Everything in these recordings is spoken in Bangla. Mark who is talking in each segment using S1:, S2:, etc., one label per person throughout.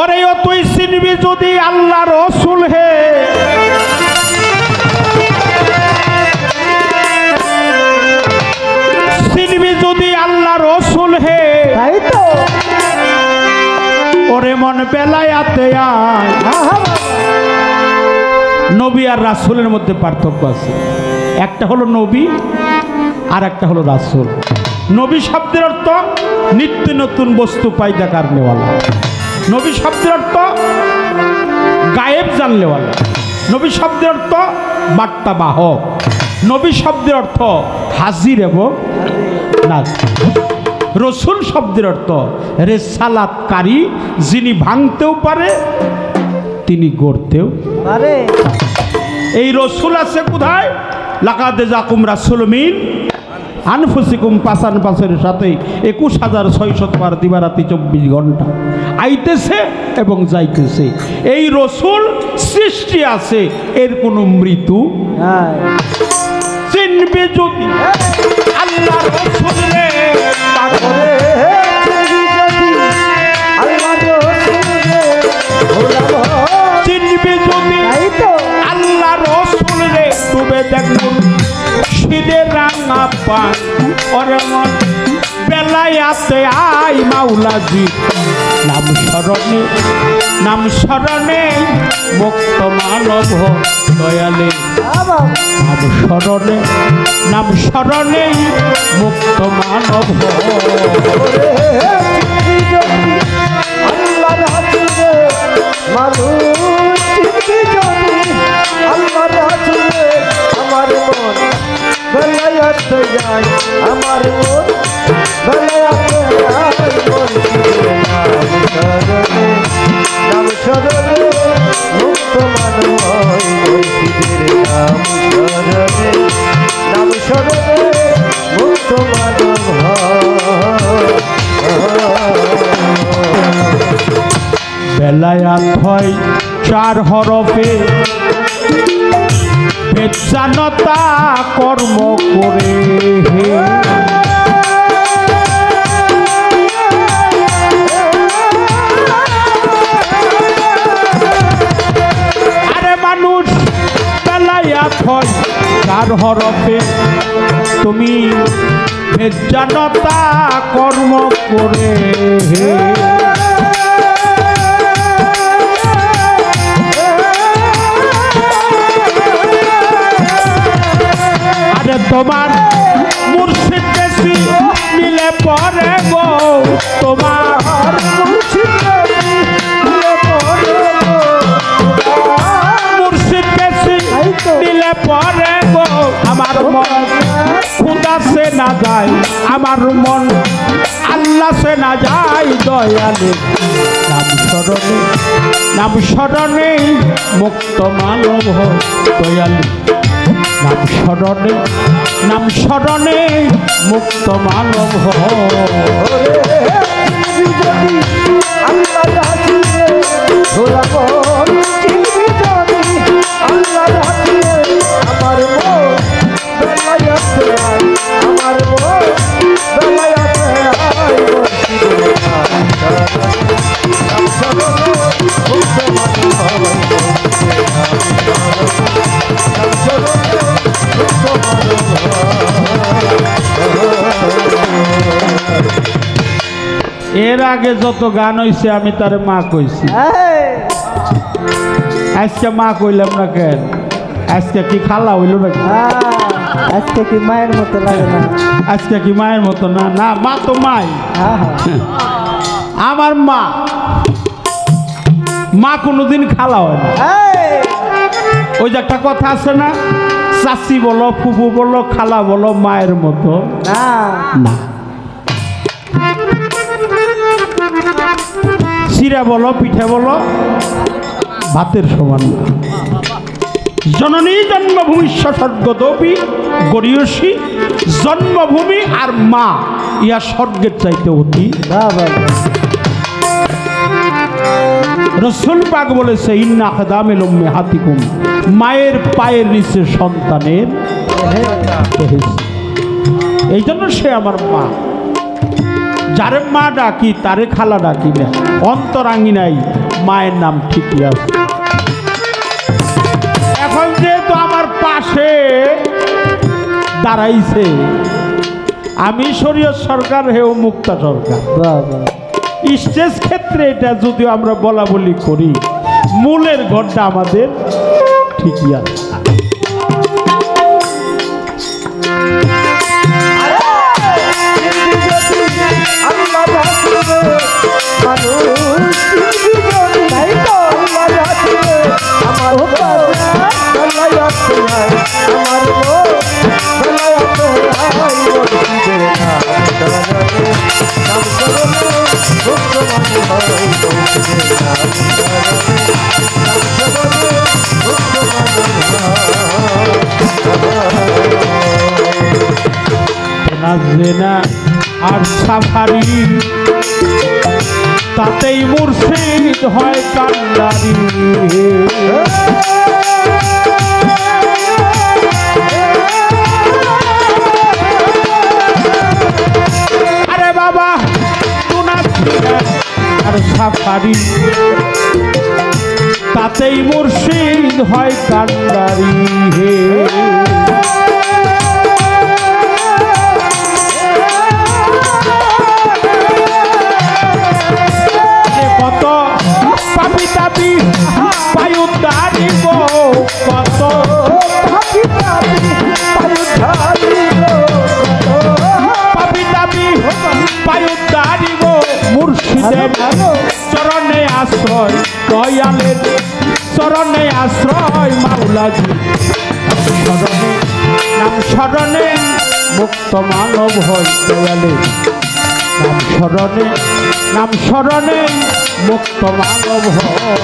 S1: ওরে ও তুই চিনবি যদি আল্লাহ রসুল হে, চিনবি যদি আল্লাহ রসুল হে,
S2: তাই তো
S1: ওরে মন বেলায়াতে আয়। নবী আর রাসূলের মধ্যে পার্থক্য আছে, একটা হলো নবী আর একটা হলো রাসূল। নবী শব্দের অর্থ নিত্য নতুন বস্তু পাইদা কারণেওয়ালা, নবী শব্দের অর্থ গায়েব জানলেওয়ালা, নবী শব্দের অর্থ বার্তা বাহক, নবী শব্দের অর্থ হাজির এবং নাজির। রসুল শব্দের অর্থ রেসালাতকারী, যিনি ভাঙতেও পারে তিনি গড়তেও
S2: পারে।
S1: এই রসুল আছে কোথায়? লাকাদ জাকুম রাসূলুম মিন আনফুসিকুম, পাঁচান পাঁচের সাথে ২১,৬০০ বার দিবারাতি ২৪ ঘন্টা আইতেছে এবং যাইতেছে। এই রসুল সৃষ্টি আছে, এর কোনো মৃত্যু
S2: নাই।
S1: চিনবে যদি আল্লাহ রসুল রে, চিনবে যদি আল্লাহ রসুল রে, ডুবে দেখুন শীতের রাঙা পান, ওরে মন বেলায়াতে আই মাওলাজি। নাম স্মরণে, নাম স্মরণে মুক্ত মানব দয়ালে, নাম স্মরণে, নাম স্মরণে মুক্ত মানব।
S2: আমার মন বেলায়াতে যায়, আমার মন বেলায়াতে যায়, নাম স্মরণে মুক্ত মানব, নাম স্মরণে, নাম স্মরণে মুক্ত মানব।
S1: বেলায়াত হয় ৪ হরফে, বেচানতা কর্ম করে হে। আরে মানুষ বেলায়াত হয় ৪ হরফে, তুমি বেচানতা কর্ম করে হে। তোমার মুর্শিদ বেশি নিলে পরে গো, তোমার মুর্শিদ বেশি নিলে পরে গো, আমার মন খুদা সে না যায়, আমার মন আল্লাহ সে না যায় দয়ালে। নাম স্মরণে, নাম স্মরণে মুক্ত মানব দয়ালে, নাম স্মরণে, নাম স্মরণে মুক্ত মানব।
S2: আমার মন বেলায়াতে আয়, আমার মন বেলায়াতে আয়,
S1: এর আগে যত গান হইছে আমি তার মা কইছি, আজকে মা কইলাম না কেন? আজকে কি খালা হইল নাকি?
S2: আজকে কি মায়ের মতো লাগে না?
S1: আজকে কি মায়ের মতো না? না, মা তো মাই। আমার মা, মা কোনোদিন খালা হয় না। ওই যে একটা কথা আছে না, চাচি বলো, ফুফু বলো, খালা বলো, মায়ের মতো না। চিরা বলো, পিঠে বলো, ভাতের সমান না। জননী জন্মভূমি স্বর্গদপি গরিয়সী, জন্মভূমি আর মা ইয়া স্বর্গের চাইতে অতি। রসুল পাক বলেছে, ইন্না আখদামিল উম্মাহাতিকুম, মায়ের পায়ের নিচে সন্তানের। এই জন্য সে আমার মা। যারে মা ডাকি তারে খালা ডাকি না, অন্তরাঙ্গিনাই মায়ের নাম ঠিকই আছে। এখন যেহেতু আমার পাশে দাঁড়াইছে, আমি শরীয়ত সরকার, হেও মুক্তা সরকার।
S2: বাবা
S1: স্টেজ ক্ষেত্রে এটা যদিও আমরা বলা বলি করি, মূলের ঘরটা আমাদের ঠিকই আছে। জেনা আর সাফারি, তাতেই মুর্শিদ হয় কান্ডারি। আরে বাবা তুনা আর সাফারি, তাতেই মুর্শিদ হয় কান্ডারি। হে কত পাপি তাপি পায়ুদ্ধারিব, কত পাপি তাপি পায়ুদ্ধারিব, মুর্শিদের চরণে আশ্রয়, দয়ালের চরণে আশ্রয় মাওলাজি। স্মরণে নাম স্মরণে মুক্ত মানব হয়, দয়ালের নাম স্মরণে, নাম স্মরণে মুক্ত মানব হয়।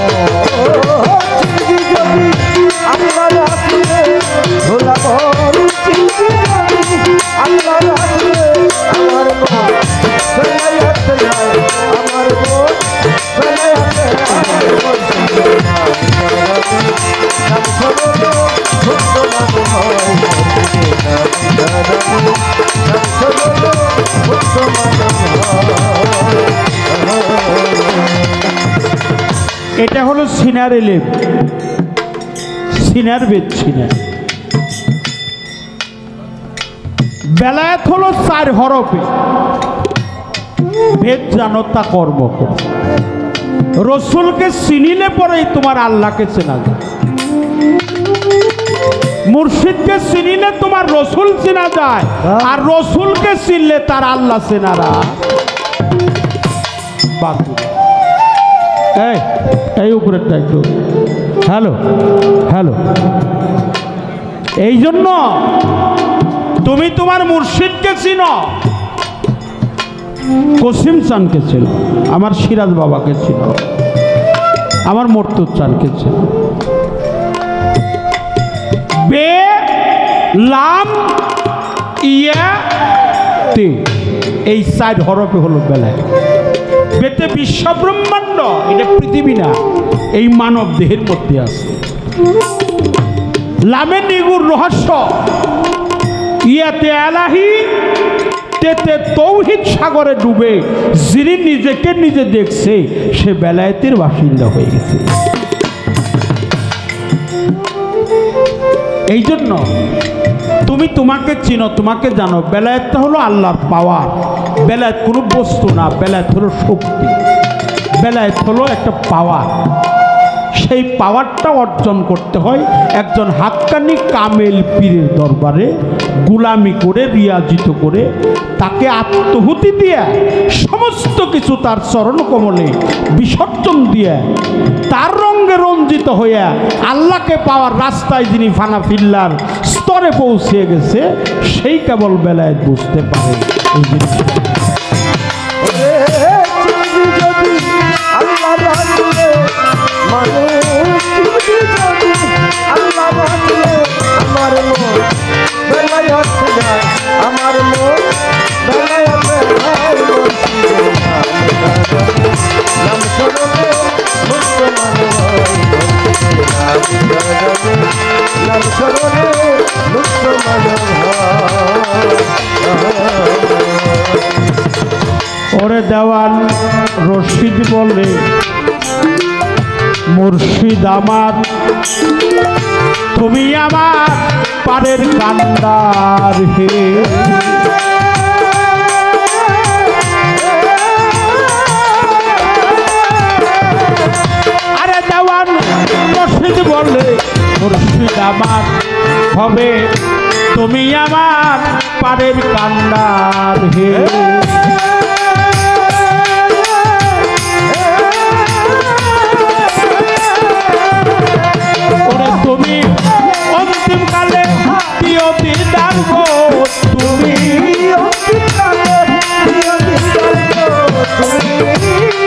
S1: এটা হলো সিনার এলেম, সিনার বেদ সিনার। বেলায়েত হলো 4 হরফে, বেদ জানো তা কর্ম করো। রসুলকে চিনিলে পরেই তোমার আল্লাহকে চেনা যায়, মুর্শিদকে চিনিলে তোমার রসুল চেনা যায়, আর রসুলকে চিনলে তার আল্লাহ চেনারা বাকি। এই উপরেরটা একটু হ্যালো হ্যালো। এই জন্য তুমি তোমার মুর্শিদকে চিনো, কসিম চানকে চিনো, আমার সিরাজ বাবাকে চিনো, আমার মর্তুদ চানকে চিনো। বে লাম ইয়া তে, এই 4 হরফে হলো বেলায়। বেতে বিশ্ব ব্রহ্মাণ্ড, এটা পৃথিবী না, এই মানব দেহের মধ্যে আছে। লামে নিগুর রহস্য, ইয়াতে এলাহি, তেতে তৌহিদ সাগরে ডুবে যিনি নিজেকে নিজে দেখছে সে বেলায়েতের বাসিন্দা হয়ে গেছে। এই জন্য তুমি তোমাকে চিনো, তোমাকে জানো। বেলায়েতটা হলো আল্লাহর পাওয়ার। বেলায়েত কোনো বস্তু না, বেলায়েত হলো শক্তি, বেলায়েত হলো একটা পাওয়ার। সেই পাওয়ারটা অর্জন করতে হয় একজন হাক্কানি কামেল পীরের দরবারে গুলামি করে, রিয়াজিত করে, তাকে আত্মহুতি দিয়ে সমস্ত কিছু তার চরণ কমলে বিসর্জন দিয়ে, তার রঙে রঞ্জিত হইয়া আল্লাহকে পাওয়ার রাস্তায় যিনি ফানা ফিল্লার স্তরে পৌঁছে গেছে, সেই কেবল বেলায়েত বুঝতে পারে এই জিনিসটা। ওরে দেওয়ান রশিদ বলে মুর্শিদ আমার তুমি আমার পারের কান্ডার হে। আরে দেওয়ান মুর্শিদ বলে মুর্শিদ আমার হবে তুমি আমার পারের কান্ডার হে। তুমি অন্তিম কালে দিও দিদার গো, তুমি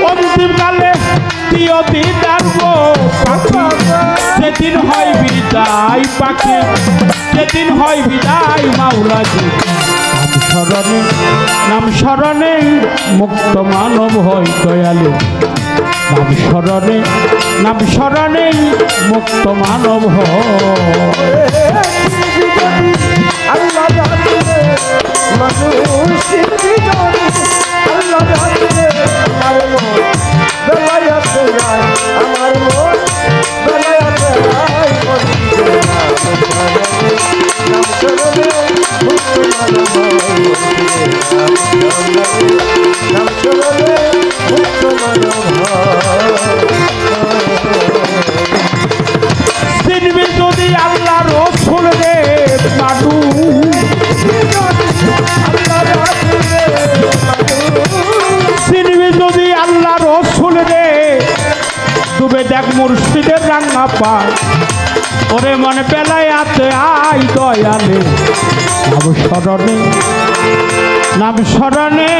S1: অন্তিম কালে দিও দিদার গো। সেদিন হয় বিদায় পাখি, সেদিন হয় বিদায় মাওলাজি। নাম স্মরণে মুক্ত মানব হয় দয়ালু, নাম স্মরণে নাম স্মরণে মুক্ত মানব
S2: আল্লাহ জানে মানুষ আল্লাহ জানে আমার মন বেলায়াতে যায়, আমার মন বেলায়াতে যায়। নাম চরণে মুক্ত মানব, নাম চরণে মুক্ত মানব।
S1: চিনবি যদি আল্লাহ রসুল রে মানুষ, চিনবি যদি আল্লাহ রসুল রে, ডুবে দেখ মুর্শিদের রান্না পায়। ওরে মনে বেলায়াতে আই দয়ালে, নাম স্মরণে নাম স্মরণে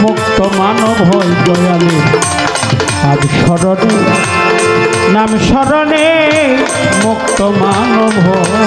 S1: মুক্ত মানব হয় দয়ালে। নাম স্মরণে নাম স্মরণে মুক্ত মানব হয়।